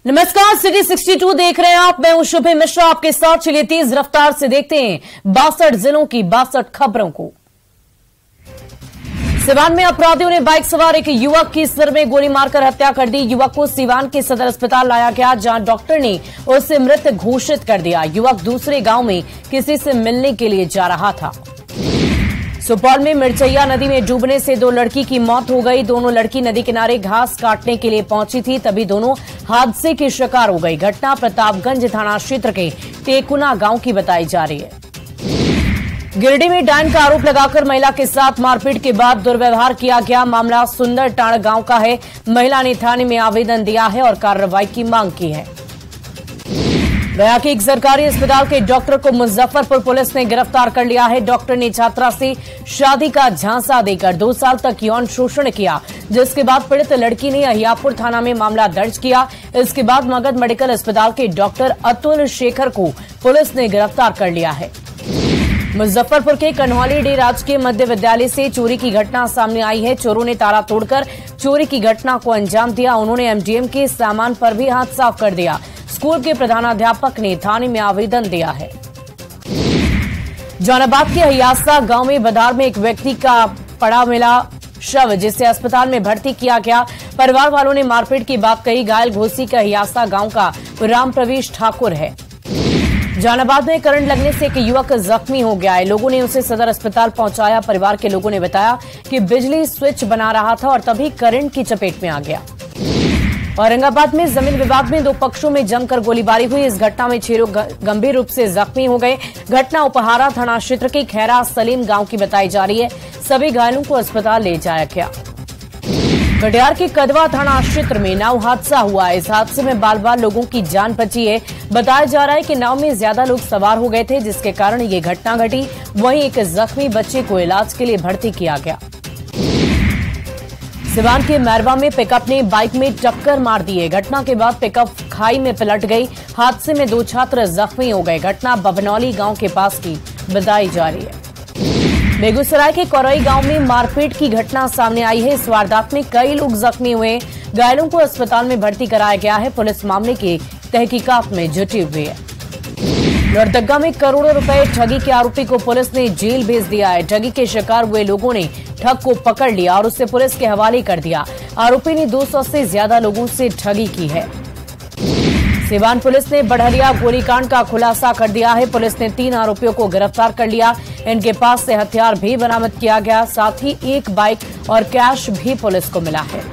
नमस्कार, सिटी 62 देख रहे हैं आप। मैं हूं शुभे मिश्रा आपके साथ। चलिए तेज रफ्तार से देखते हैं 62 जिलों की 62 खबरों को। सिवान में अपराधियों ने बाइक सवार एक युवक की सिर में गोली मारकर हत्या कर दी। युवक को सिवान के सदर अस्पताल लाया गया, जहां डॉक्टर ने उसे मृत घोषित कर दिया। युवक दूसरे गांव में किसी से मिलने के लिए जा रहा था। सुपौल में मिर्चैया नदी में डूबने से 2 लड़की की मौत हो गई। दोनों लड़की नदी किनारे घास काटने के लिए पहुंची थी, तभी दोनों हादसे की शिकार हो गई। घटना प्रतापगंज थाना क्षेत्र के टेकुना गांव की बताई जा रही है। गिरिडीह में डायन का आरोप लगाकर महिला के साथ मारपीट के बाद दुर्व्यवहार किया गया। मामला सुंदरटांड़ गांव का है। महिला ने थाने में आवेदन दिया है और कार्रवाई की मांग की है। गया के एक सरकारी अस्पताल के डॉक्टर को मुजफ्फरपुर पुलिस ने गिरफ्तार कर लिया है। डॉक्टर ने छात्रा से शादी का झांसा देकर 2 साल तक यौन शोषण किया, जिसके बाद पीड़ित लड़की ने अहियापुर थाना में मामला दर्ज किया। इसके बाद मगध मेडिकल अस्पताल के डॉक्टर अतुल शेखर को पुलिस ने गिरफ्तार कर लिया है। मुजफ्फरपुर के कन्हौली डे राजकीय मध्य विद्यालय से चोरी की घटना सामने आई है। चोरों ने ताला तोड़कर चोरी की घटना को अंजाम दिया। उन्होंने एमडीएम के सामान पर भी हाथ साफ कर दिया। स्कूल के प्रधानाध्यापक ने थाने में आवेदन दिया है। जहानाबाद के हयासा गांव में बदार में एक व्यक्ति का पड़ा मिला शव, जिसे अस्पताल में भर्ती किया गया। परिवार वालों ने मारपीट की बात कही। घायल घोसी का हयासा गांव का राम प्रवेश ठाकुर है। जहानाबाद में करंट लगने से एक युवक जख्मी हो गया है। लोगों ने उसे सदर अस्पताल पहुंचाया। परिवार के लोगों ने बताया कि बिजली स्विच बना रहा था और तभी करंट की चपेट में आ गया। औरंगाबाद में जमीन विवाद में 2 पक्षों में जमकर गोलीबारी हुई। इस घटना में 6 लोग गंभीर रूप से जख्मी हो गए। घटना उपहारा थाना क्षेत्र के खैरा सलीम गांव की बताई जा रही है। सभी घायलों को अस्पताल ले जाया गया। कटिहार के कदवा थाना क्षेत्र में नाव हादसा हुआ। इस हादसे में बाल लोगों की जान बची है। बताया जा रहा है कि नाव में ज्यादा लोग सवार हो गए थे, जिसके कारण ये घटना घटी। वहीं एक जख्मी बच्चे को इलाज के लिए भर्ती किया गया। सिवान के मैरवा में पिकअप ने बाइक में टक्कर मार दी है। घटना के बाद पिकअप खाई में पलट गई। हादसे में 2 छात्र जख्मी हो गए। घटना बभनौली गांव के पास की बताई जा रही है। बेगूसराय के कोरई गांव में मारपीट की घटना सामने आई है। इस वारदात में कई लोग जख्मी हुए। घायलों को अस्पताल में भर्ती कराया गया है। पुलिस मामले की तहकीकात में जुटी हुई है। लोहरदगा में करोड़ों रुपए ठगी के आरोपी को पुलिस ने जेल भेज दिया है। ठगी के शिकार हुए लोगों ने ठग को पकड़ लिया और उसे पुलिस के हवाले कर दिया। आरोपी ने 200 से ज्यादा लोगों से ठगी की है। सिवान पुलिस ने बढ़रिया गोलीकांड का खुलासा कर दिया है। पुलिस ने 3 आरोपियों को गिरफ्तार कर लिया। इनके पास से हथियार भी बरामद किया गया। साथ ही 1 बाइक और कैश भी पुलिस को मिला है।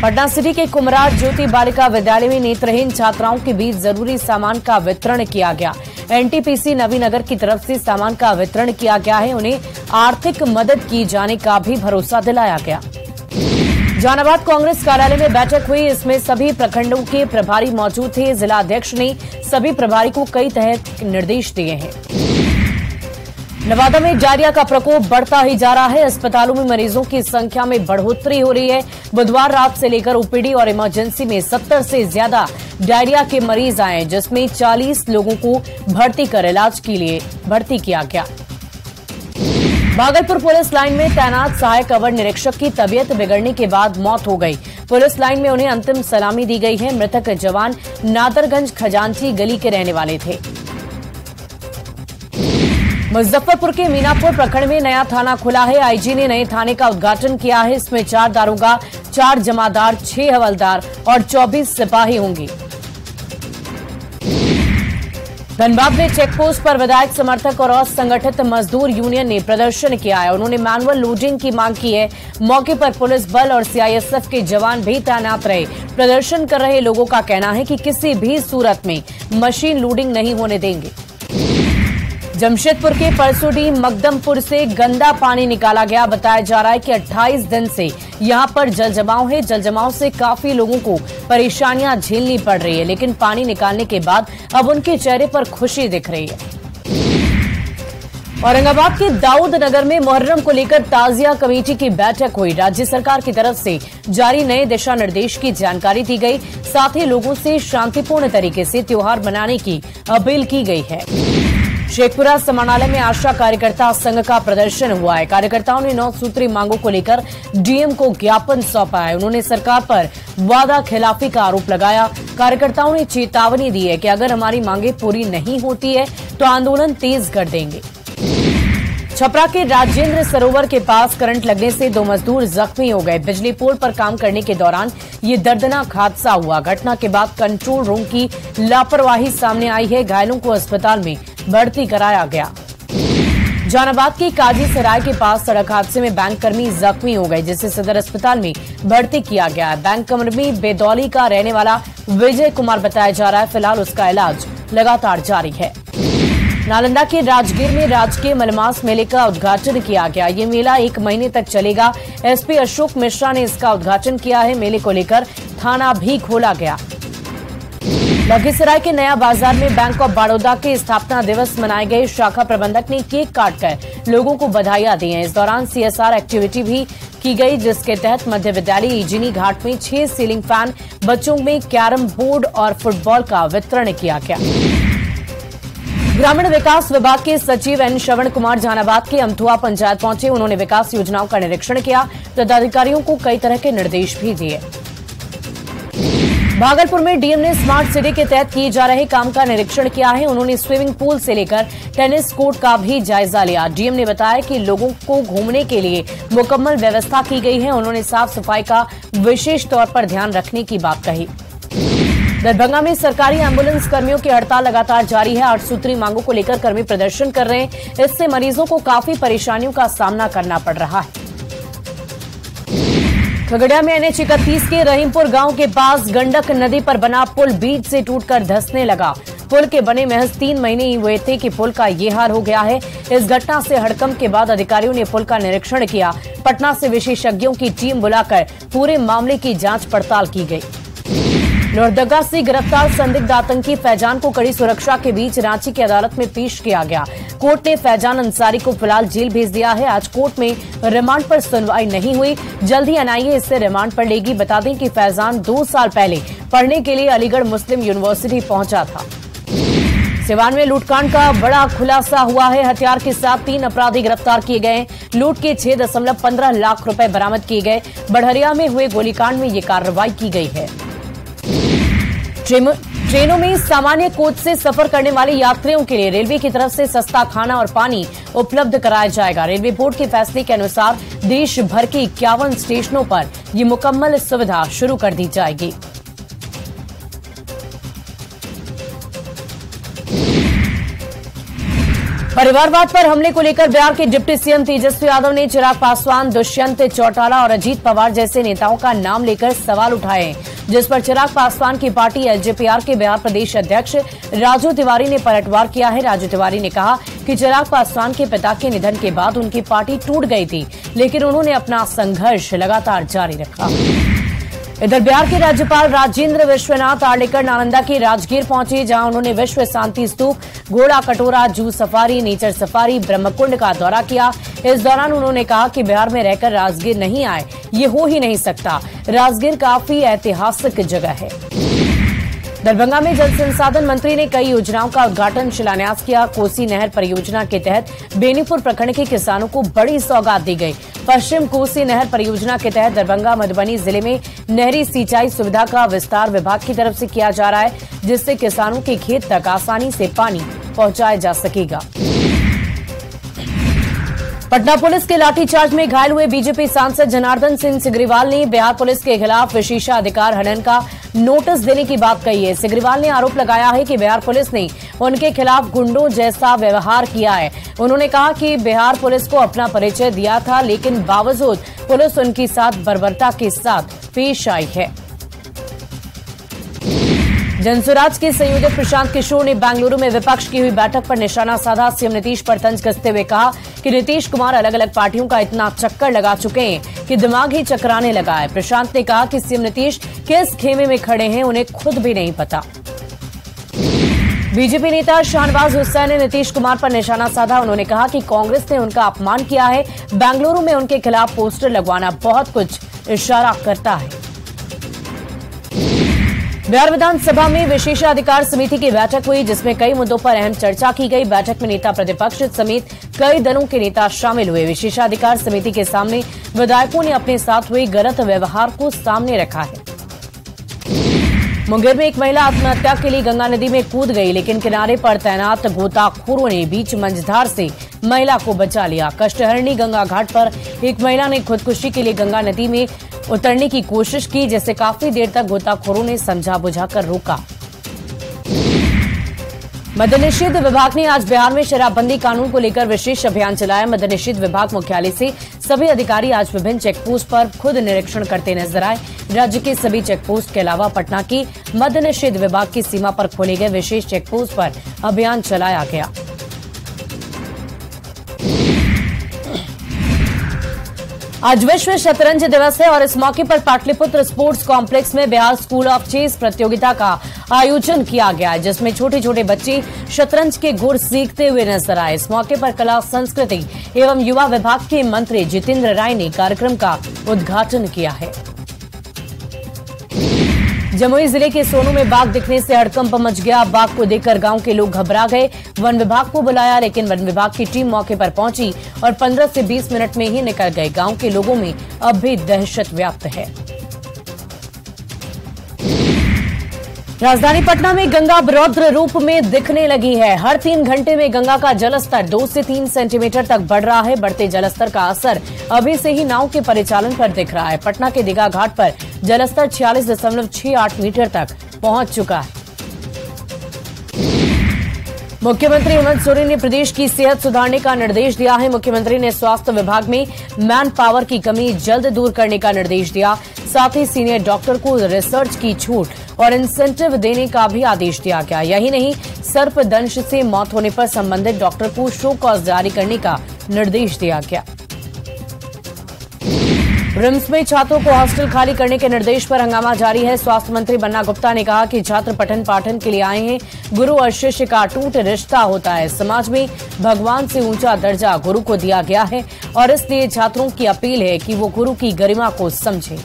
पटना सिटी के कुमरार ज्योति बालिका विद्यालय में नेत्रहीन छात्राओं के बीच जरूरी सामान का वितरण किया गया। एनटीपीसी नवीनगर की तरफ से सामान का वितरण किया गया है। उन्हें आर्थिक मदद की जाने का भी भरोसा दिलाया गया। जहानाबाद कांग्रेस कार्यालय में बैठक हुई। इसमें सभी प्रखंडों के प्रभारी मौजूद थे। जिलाध्यक्ष ने सभी प्रभारी को कई तरह के निर्देश दिए हैं। नवादा में डायरिया का प्रकोप बढ़ता ही जा रहा है। अस्पतालों में मरीजों की संख्या में बढ़ोतरी हो रही है। बुधवार रात से लेकर ओपीडी और इमरजेंसी में 70 से ज्यादा डायरिया के मरीज आए, जिसमें 40 लोगों को भर्ती कर इलाज के लिए भर्ती किया गया। भागलपुर पुलिस लाइन में तैनात सहायक अवर निरीक्षक की तबीयत बिगड़ने के बाद मौत हो गई। पुलिस लाइन में उन्हें अंतिम सलामी दी गई है। मृतक जवान नादरगंज खजांची गली के रहने वाले थे। मुजफ्फरपुर के मीनापुर प्रखंड में नया थाना खुला है। आईजी ने नए थाने का उद्घाटन किया है। इसमें 4 दारोगा, 4 जमादार, 6 हवलदार और 24 सिपाही होंगे। धनबाद में चेकपोस्ट पर विधायक समर्थक और असंगठित मजदूर यूनियन ने प्रदर्शन किया है। उन्होंने मैनुअल लोडिंग की मांग की है। मौके पर पुलिस बल और सीआईएसएफ के जवान भी तैनात रहे। प्रदर्शन कर रहे लोगों का कहना है कि किसी भी सूरत में मशीन लोडिंग नहीं होने देंगे। जमशेदपुर के परसोडी मकदमपुर से गंदा पानी निकाला गया। बताया जा रहा है कि 28 दिन से यहां पर जल जमाव है। जल जमाव से काफी लोगों को परेशानियां झेलनी पड़ रही है, लेकिन पानी निकालने के बाद अब उनके चेहरे पर खुशी दिख रही है। औरंगाबाद के दाऊद नगर में मुहर्रम को लेकर ताजिया कमेटी की बैठक हुई। राज्य सरकार की तरफ से जारी नए दिशा निर्देश की जानकारी दी गई। साथ ही लोगों से शांतिपूर्ण तरीके से त्योहार मनाने की अपील की गई है। शेखपुरा समाहरणालय में आशा कार्यकर्ता संघ का प्रदर्शन हुआ है। कार्यकर्ताओं ने 9 सूत्री मांगों को लेकर डीएम को ज्ञापन सौंपा है। उन्होंने सरकार पर वादा खिलाफी का आरोप लगाया। कार्यकर्ताओं ने चेतावनी दी है कि अगर हमारी मांगे पूरी नहीं होती है तो आंदोलन तेज कर देंगे। छपरा के राजेंद्र सरोवर के पास करंट लगने से 2 मजदूर जख्मी हो गए। बिजली पोल पर काम करने के दौरान ये दर्दनाक हादसा हुआ। घटना के बाद कंट्रोल रूम की लापरवाही सामने आई है। घायलों को अस्पताल में भर्ती कराया गया। जहानाबाद के काजी सराय के पास सड़क हादसे में बैंक कर्मी जख्मी हो गए, जिसे सदर अस्पताल में भर्ती किया गया है। बैंक कर्मी बेदौली का रहने वाला विजय कुमार बताया जा रहा है। फिलहाल उसका इलाज लगातार जारी है। नालंदा के राजगीर में राजकीय मलमास मेले का उद्घाटन किया गया। ये मेला 1 महीने तक चलेगा। एसपी अशोक मिश्रा ने इसका उद्घाटन किया है। मेले को लेकर थाना भी खोला गया। लखीसराय के नया बाजार में बैंक ऑफ बड़ौदा के स्थापना दिवस मनाए गए। शाखा प्रबंधक ने केक काटकर लोगों को बधाइयां दी हैं। इस दौरान सीएसआर एक्टिविटी भी की गई, जिसके तहत मध्य विद्यालय इजिनी घाट में 6 सीलिंग फैन, बच्चों में कैरम बोर्ड और फुटबॉल का वितरण किया गया। ग्रामीण विकास विभाग के सचिव एन श्रवण कुमार जहानाबाद के अमथुआ पंचायत पहुंचे। उन्होंने विकास योजनाओं का निरीक्षण किया। पदाधिकारियों को कई तरह के निर्देश भी दिए। भागलपुर में डीएम ने स्मार्ट सिटी के तहत किए जा रहे काम का निरीक्षण किया है। उन्होंने स्विमिंग पूल से लेकर टेनिस कोर्ट का भी जायजा लिया। डीएम ने बताया कि लोगों को घूमने के लिए मुकम्मल व्यवस्था की गई है। उन्होंने साफ सफाई का विशेष तौर पर ध्यान रखने की बात कही। दरभंगा में सरकारी एम्बुलेंस कर्मियों की हड़ताल लगातार जारी है। 8 सूत्री मांगों को लेकर कर्मी प्रदर्शन कर रहे हैं। इससे मरीजों को काफी परेशानियों का सामना करना पड़ रहा है। खगड़िया में NH 31 के रहीमपुर गांव के पास गंडक नदी पर बना पुल बीच से टूटकर धंसने लगा। पुल के बने महज 3 महीने ही हुए थे कि पुल का ये हाल हो गया है। इस घटना से हड़कंप के बाद अधिकारियों ने पुल का निरीक्षण किया। पटना से विशेषज्ञों की टीम बुलाकर पूरे मामले की जांच पड़ताल की गई। लोहरदगा से गिरफ्तार संदिग्ध आतंकी फैजान को कड़ी सुरक्षा के बीच रांची की अदालत में पेश किया गया। कोर्ट ने फैजान अंसारी को फिलहाल जेल भेज दिया है। आज कोर्ट में रिमांड पर सुनवाई नहीं हुई। जल्द ही एनआईए इससे रिमांड पर लेगी। बता दें कि फैजान 2 साल पहले पढ़ने के लिए अलीगढ़ मुस्लिम यूनिवर्सिटी पहुंचा था। सिवान में लूटकांड का बड़ा खुलासा हुआ है। हथियार के साथ 3 अपराधी गिरफ्तार किए गए। लूट के 6.15 लाख रुपए बरामद किए गए। बढ़हरिया में हुए गोलीकांड में ये कार्रवाई की गई है। ट्रेनों में सामान्य कोच से सफर करने वाले यात्रियों के लिए रेलवे की तरफ से सस्ता खाना और पानी उपलब्ध कराया जाएगा। रेलवे बोर्ड के फैसले के अनुसार देश भर के 51 स्टेशनों पर ये मुकम्मल सुविधा शुरू कर दी जाएगी। परिवारवाद पर हमले को लेकर बिहार के डिप्टी सीएम तेजस्वी यादव ने चिराग पासवान, दुष्यंत चौटाला और अजीत पवार जैसे नेताओं का नाम लेकर सवाल उठाए, जिस पर चिराग पासवान की पार्टी एलजेपीआर के बिहार प्रदेश अध्यक्ष राजू तिवारी ने पलटवार किया है। राजू तिवारी ने कहा कि चिराग पासवान के पिता के निधन के बाद उनकी पार्टी टूट गई थी, लेकिन उन्होंने अपना संघर्ष लगातार जारी रखा। इधर बिहार के राज्यपाल राजेंद्र विश्वनाथ आर्लेकर नालंदा के राजगीर पहुंचे, जहां उन्होंने विश्व शांति स्तूप, घोड़ा कटोरा, zoo safari, nature safari, Brahmakund का दौरा किया। इस दौरान उन्होंने कहा कि बिहार में रहकर राजगीर नहीं आए, ये हो ही नहीं सकता। राजगीर काफी ऐतिहासिक जगह है। दरभंगा में जल संसाधन मंत्री ने कई योजनाओं का उद्घाटन शिलान्यास किया। कोसी नहर परियोजना के तहत बेनीपुर प्रखंड के किसानों को बड़ी सौगात दी गई। पश्चिम कोसी नहर परियोजना के तहत दरभंगा मधुबनी जिले में नहरी सिंचाई सुविधा का विस्तार विभाग की तरफ से किया जा रहा है, जिससे किसानों के खेत तक आसानी से पानी पहुंचाया जा सकेगा। पटना पुलिस के लाठीचार्ज में घायल हुए बीजेपी सांसद जनार्दन सिंह सिग्रीवाल ने बिहार पुलिस के खिलाफ विशेषाधिकार हनन का नोटिस देने की बात कही है। सिग्रीवाल ने आरोप लगाया है कि बिहार पुलिस ने उनके खिलाफ गुंडों जैसा व्यवहार किया है। उन्होंने कहा कि बिहार पुलिस को अपना परिचय दिया था, लेकिन बावजूद पुलिस उनके साथ बर्बरता के साथ पेश आई है। जनसुराज के संयोजक प्रशांत किशोर ने बेंगलुरु में विपक्ष की हुई बैठक पर निशाना साधा। सीएम नीतीश पर तंज कसते हुए कहा कि नीतीश कुमार अलग अलग पार्टियों का इतना चक्कर लगा चुके हैं कि दिमाग ही चकराने लगा है। प्रशांत ने कहा कि सीएम नीतीश किस खेमे में खड़े हैं उन्हें खुद भी नहीं पता। बीजेपी नेता शाहनवाज हुसैन ने नीतीश कुमार पर निशाना साधा। उन्होंने कहा कि कांग्रेस ने उनका अपमान किया है। बेंगलुरु में उनके खिलाफ पोस्टर लगवाना बहुत कुछ इशारा करता है। बिहार विधानसभा में विशेषाधिकार समिति की बैठक हुई, जिसमें कई मुद्दों पर अहम चर्चा की गई। बैठक में नेता प्रतिपक्ष समेत कई दलों के नेता शामिल हुए। विशेषाधिकार समिति के सामने विधायकों ने अपने साथ हुए गलत व्यवहार को सामने रखा है। मुंगेर में एक महिला आत्महत्या के लिए गंगा नदी में कूद गई, लेकिन किनारे पर तैनात गोताखोरों ने बीच मंझधार से महिला को बचा लिया। कष्टहरणी गंगा घाट पर एक महिला ने खुदकुशी के लिए गंगा नदी में उतरने की कोशिश की, जिसे काफी देर तक गोताखोरों ने समझा बुझाकर रोका। मद्य निषेध विभाग ने आज बिहार में शराबबंदी कानून को लेकर विशेष अभियान चलाया। मद्य निषेध विभाग मुख्यालय से सभी अधिकारी आज विभिन्न चेकपोस्ट पर खुद निरीक्षण करते नजर आए। राज्य के सभी चेकपोस्ट के अलावा पटना की मद्य निषेध विभाग की सीमा पर खोले गए विशेष चेकपोस्ट पर अभियान चलाया गया। आज विश्व शतरंज दिवस है और इस मौके पर पाटलिपुत्र स्पोर्ट्स कॉम्प्लेक्स में बिहार स्कूल ऑफ चेस प्रतियोगिता का आयोजन किया गया है, जिसमें छोटे छोटे बच्चे शतरंज के गुर सीखते हुए नजर आए। इस मौके पर कला, संस्कृति एवं युवा विभाग के मंत्री जितेंद्र राय ने कार्यक्रम का उद्घाटन किया है। जमुई जिले के सोनू में बाघ दिखने से हड़कंप मच गया। बाघ को देखकर गांव के लोग घबरा गए। वन विभाग को बुलाया, लेकिन वन विभाग की टीम मौके पर पहुंची और 15 से 20 मिनट में ही निकल गए। गांव के लोगों में अब भी दहशत व्याप्त है। राजधानी पटना में गंगा रौद्र रूप में दिखने लगी है। हर 3 घंटे में गंगा का जलस्तर 2 से 3 सेंटीमीटर तक बढ़ रहा है। बढ़ते जलस्तर का असर अभी से ही नाव के परिचालन पर दिख रहा है। पटना के दीघा घाट पर जलस्तर 46.68 मीटर तक पहुंच चुका है। मुख्यमंत्री हेमंत सोरेन ने प्रदेश की सेहत सुधारने का निर्देश दिया है। मुख्यमंत्री ने स्वास्थ्य विभाग में मैन पावर की कमी जल्द दूर करने का निर्देश दिया। साथ ही सीनियर डॉक्टर को रिसर्च की छूट और इंसेंटिव देने का भी आदेश दिया गया। यही नहीं, सर्पदंश से मौत होने पर संबंधित डॉक्टर को शो कॉज जारी करने का निर्देश दिया गया। रिम्स में छात्रों को हॉस्टल खाली करने के निर्देश पर हंगामा जारी है। स्वास्थ्य मंत्री बन्ना गुप्ता ने कहा कि छात्र पठन पाठन के लिए आए हैं। गुरु और शिष्य का अटूट रिश्ता होता है। समाज में भगवान से ऊंचा दर्जा गुरु को दिया गया है और इसलिए छात्रों की अपील है कि वो गुरु की गरिमा को समझें।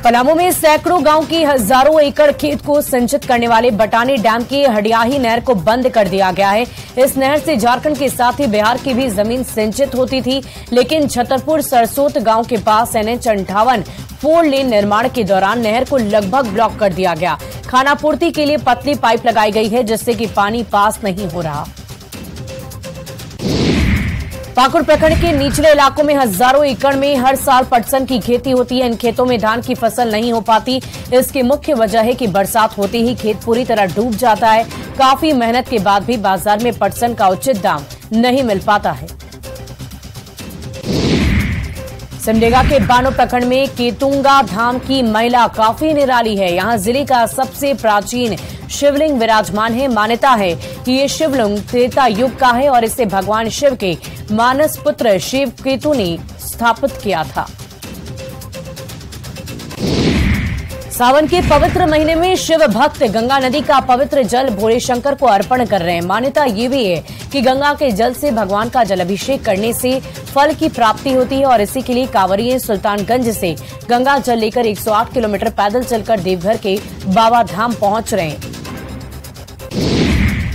पलामू में सैकड़ों गांव की हजारों एकड़ खेत को सिंचित करने वाले बटानी डैम की हडियाही नहर को बंद कर दिया गया है। इस नहर से झारखंड के साथ ही बिहार की भी जमीन सिंचित होती थी, लेकिन छतरपुर सरसोत गांव के पास NH 58 4 लेन निर्माण के दौरान नहर को लगभग ब्लॉक कर दिया गया। खानापूर्ति के लिए पतली पाइप लगाई गई है, जिससे कि पानी पास नहीं हो रहा। पाकुड़ प्रखंड के निचले इलाकों में हजारों एकड़ में हर साल पटसन की खेती होती है। इन खेतों में धान की फसल नहीं हो पाती। इसकी मुख्य वजह है कि बरसात होते ही खेत पूरी तरह डूब जाता है। काफी मेहनत के बाद भी बाजार में पटसन का उचित दाम नहीं मिल पाता है। सिमडेगा के बानो प्रखंड में केतुंगा धाम की महिला काफी निराली है। यहाँ जिले का सबसे प्राचीन शिवलिंग विराजमान है। मान्यता है कि ये शिवलिंग त्रेता युग का है और इसे भगवान शिव के मानस पुत्र शिव केतु ने स्थापित किया था। सावन के पवित्र महीने में शिव भक्त गंगा नदी का पवित्र जल भोले शंकर को अर्पण कर रहे हैं। मान्यता ये भी है कि गंगा के जल से भगवान का जलाभिषेक करने से फल की प्राप्ति होती है और इसी के लिए कांवरिये सुल्तानगंज से गंगा जल लेकर 108 किलोमीटर पैदल चलकर देवघर के बाबा धाम पहुंच रहे हैं।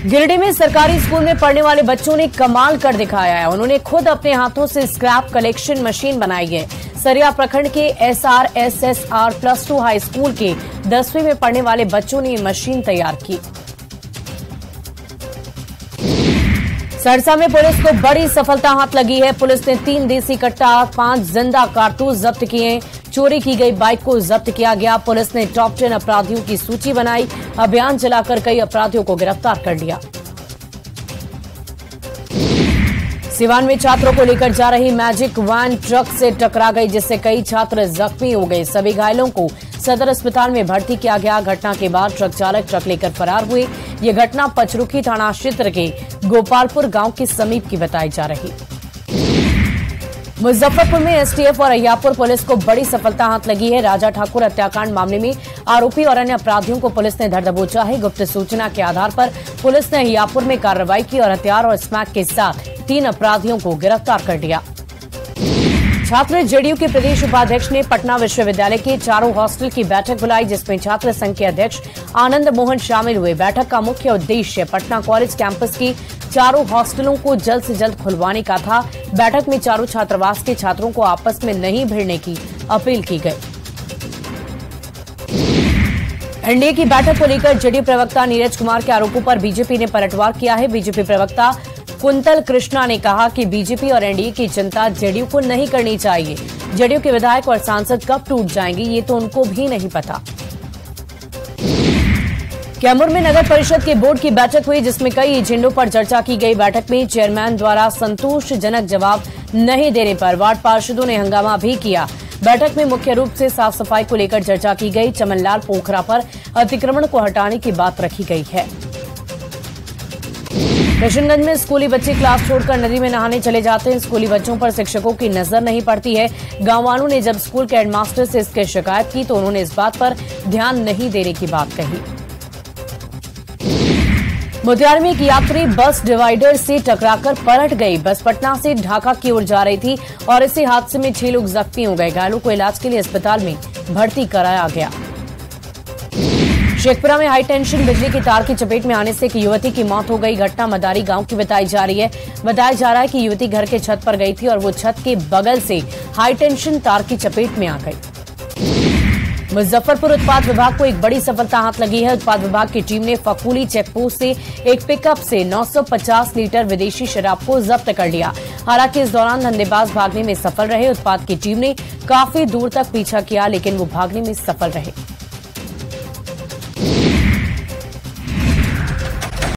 गिरिडीह में सरकारी स्कूल में पढ़ने वाले बच्चों ने कमाल कर दिखाया है। उन्होंने खुद अपने हाथों से स्क्रैप कलेक्शन मशीन बनाई है। सरिया प्रखंड के SRSSR +2 हाई स्कूल के 10वीं में पढ़ने वाले बच्चों ने मशीन तैयार की। सरसा में पुलिस को बड़ी सफलता हाथ लगी है। पुलिस ने 3 देसी कट्टा, 5 जिंदा कारतूस जब्त किए। चोरी की गई बाइक को जब्त किया गया। पुलिस ने टॉप 10 अपराधियों की सूची बनाई। अभियान चलाकर कई अपराधियों को गिरफ्तार कर लिया। सिवान में छात्रों को लेकर जा रही मैजिक वैन ट्रक से टकरा गई, जिससे कई छात्र जख्मी हो गए। सभी घायलों को सदर अस्पताल में भर्ती किया गया। घटना के बाद ट्रक चालक ट्रक लेकर फरार हुए। ये घटना पचरुखी थाना क्षेत्र के गोपालपुर गांव के समीप की बताई जा रही। मुजफ्फरपुर में एसटीएफ और अहियापुर पुलिस को बड़ी सफलता हाथ लगी है। राजा ठाकुर हत्याकांड मामले में आरोपी और अन्य अपराधियों को पुलिस ने धर दबोचा है। गुप्त सूचना के आधार पर पुलिस ने अहियापुर में कार्रवाई की और हथियार और स्मैक के साथ 3 अपराधियों को गिरफ्तार कर लिया। छात्र जेडीयू के प्रदेश उपाध्यक्ष ने पटना विश्वविद्यालय के चारों हॉस्टल की बैठक बुलाई, जिसमें छात्र संघ के अध्यक्ष आनंद मोहन शामिल हुए। बैठक का मुख्य उद्देश्य पटना कॉलेज कैंपस की चारों हॉस्टलों को जल्द से जल्द खुलवाने का था। बैठक में चारों छात्रावास के छात्रों को आपस में नहीं भिड़ने की अपील की गई। एनडीए की बैठक को लेकर जेडीयू प्रवक्ता नीरज कुमार के आरोपों पर बीजेपी ने पलटवार किया है। बीजेपी प्रवक्ता कुंतल कृष्णा ने कहा कि बीजेपी और एनडीए की चिंता जेडीयू को नहीं करनी चाहिए। जेडीयू के विधायक और सांसद कब टूट जाएंगे ये तो उनको भी नहीं पता। कैमूर में नगर परिषद के बोर्ड की बैठक हुई, जिसमें कई एजेंडों पर चर्चा की गई। बैठक में चेयरमैन द्वारा संतोषजनक जवाब नहीं देने पर वार्ड पार्षदों ने हंगामा भी किया। बैठक में मुख्य रूप से साफ सफाई को लेकर चर्चा की गई। चमनलाल पोखरा पर अतिक्रमण को हटाने की बात रखी गई है। किशनगंज में स्कूली बच्चे क्लास छोड़कर नदी में नहाने चले जाते हैं। स्कूली बच्चों पर शिक्षकों की नजर नहीं पड़ती है। गांव वालों ने जब स्कूल के हेडमास्टर से इसकी शिकायत की तो उन्होंने इस बात पर ध्यान नहीं देने की बात कही। मोतिहारी में एक यात्री बस डिवाइडर से टकराकर पलट गई। बस पटना से ढाका की ओर जा रही थी और इसी हादसे में 6 लोग जख्मी हो गए। घायलों को इलाज के लिए अस्पताल में भर्ती कराया गया। शेखपुरा में हाई टेंशन बिजली की तार की चपेट में आने से एक युवती की मौत हो गई। घटना मदारी गांव की बताई जा रही है। बताया जा रहा है कि युवती घर के छत पर गई थी और वो छत के बगल से हाई टेंशन तार की चपेट में आ गई। मुजफ्फरपुर उत्पाद विभाग को एक बड़ी सफलता हाथ लगी है। उत्पाद विभाग की टीम ने फकूली चेकपोस्ट से एक पिकअप से 950 लीटर विदेशी शराब को जब्त कर लिया। हालांकि इस दौरान धंधेबाज भागने में सफल रहे। उत्पाद की टीम ने काफी दूर तक पीछा किया, लेकिन वो भागने में सफल रहे।